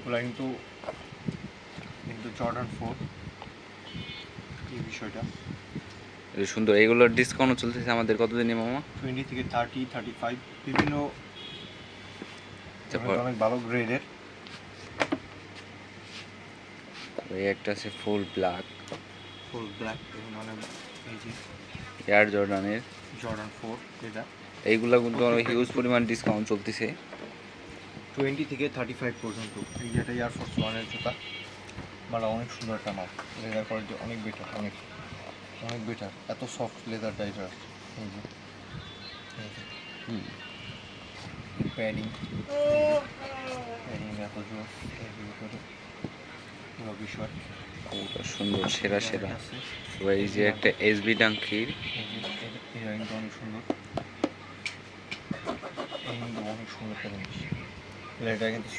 এগুলো কিন্তু জর্ডান 4 এই বিষয়টা এটা সুন্দর। এগুলোর ডিসকাউন্ট চলতেছে আমাদের কতদিনে মামা? 20 থেকে 30, 35 বিভিন্ন তারপর অনেক ভালো গ্রেডের। এই একটা আছে ফুল ব্ল্যাক মানে এই যে এয়ার জর্ডানের জর্ডান 4 এটা এইগুলা কিন্তু হিউজ পরিমাণ ডিসকাউন্ট চলতেছে 20 থেকে 35 পর্যন্ত। এই যে এটা এয়ারফোর্স 1-এর জুতা, মানে অনেক সুন্দর একটা মাল, লেদার কোয়ালিটি অনেক বেটার, অনেক বেটার, এত সফট লেদারটা এটা। এই যে প্যাডিং এত জোর এর ভিতরে পুরো বিষয় ওটা সুন্দর, সেরা সেরা। আছে। এই যে একটা এসবি ডাঙ্কির, এই যে এটা কিন্তু অনেক সুন্দর, এই কিন্তু অনেক সুন্দর একটা জিনিস। এটা কিন্তু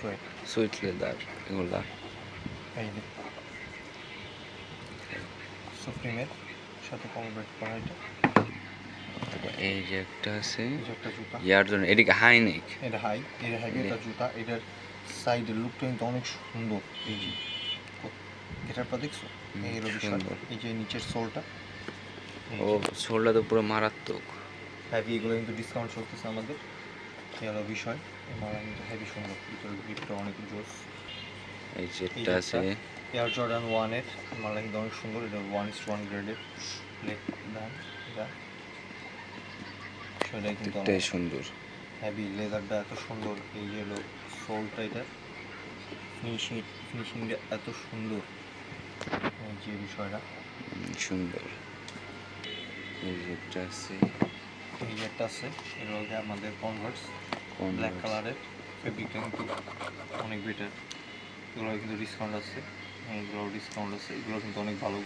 সুইট লেদার এগুলা। এই যে সুপ্রিমের সাথে কলাবরেট করা এটা। এই যে একটা আছে এই যে একটা জুতা, ইয়ার জন্য, এদিকে হাই নেক, এটা হাই, এটা জুতা, এটার সাইডের লুকটা কিন্তু অনেক সুন্দর। এই যে এটার পর দেখছো এই হলো বিষয়। এই যে নিচের সোলটা, ও সোলটা তো পুরো মারাত্মক হেভি, এগুলো কিন্তু ডিসকাউন্ট চলতেছে আমাদের। এই হলো বিষয়, এই মালা কিন্তু হেভি সুন্দর, ভিতরে গ্রিপটা অনেক জোস। এই যে একটা আছে এয়ার জর্ডান 1-এর মালা কিন্তু অনেক সুন্দর, এটা 1:1 গ্রেডের লেগ দাম। এটা সেটাই কিন্তু এটাই সুন্দর, হেভি, লেদারটা এত সুন্দর। এই যে হলো সোলটা, এটার ফিনিশিংটা এত সুন্দর। এই যে বিষয়টা সুন্দর। এই যে একটা আছে, এই যে একটা আছে, এটা হচ্ছে আমাদের কনভার্স ব্ল্যাক কালারের, ফেব্রিকটা কিন্তু অনেক বেটার। এগুলো কিন্তু ডিসকাউন্ট আছে, এইগুলো ডিসকাউন্ট আছে, এগুলো কিন্তু অনেক ভালো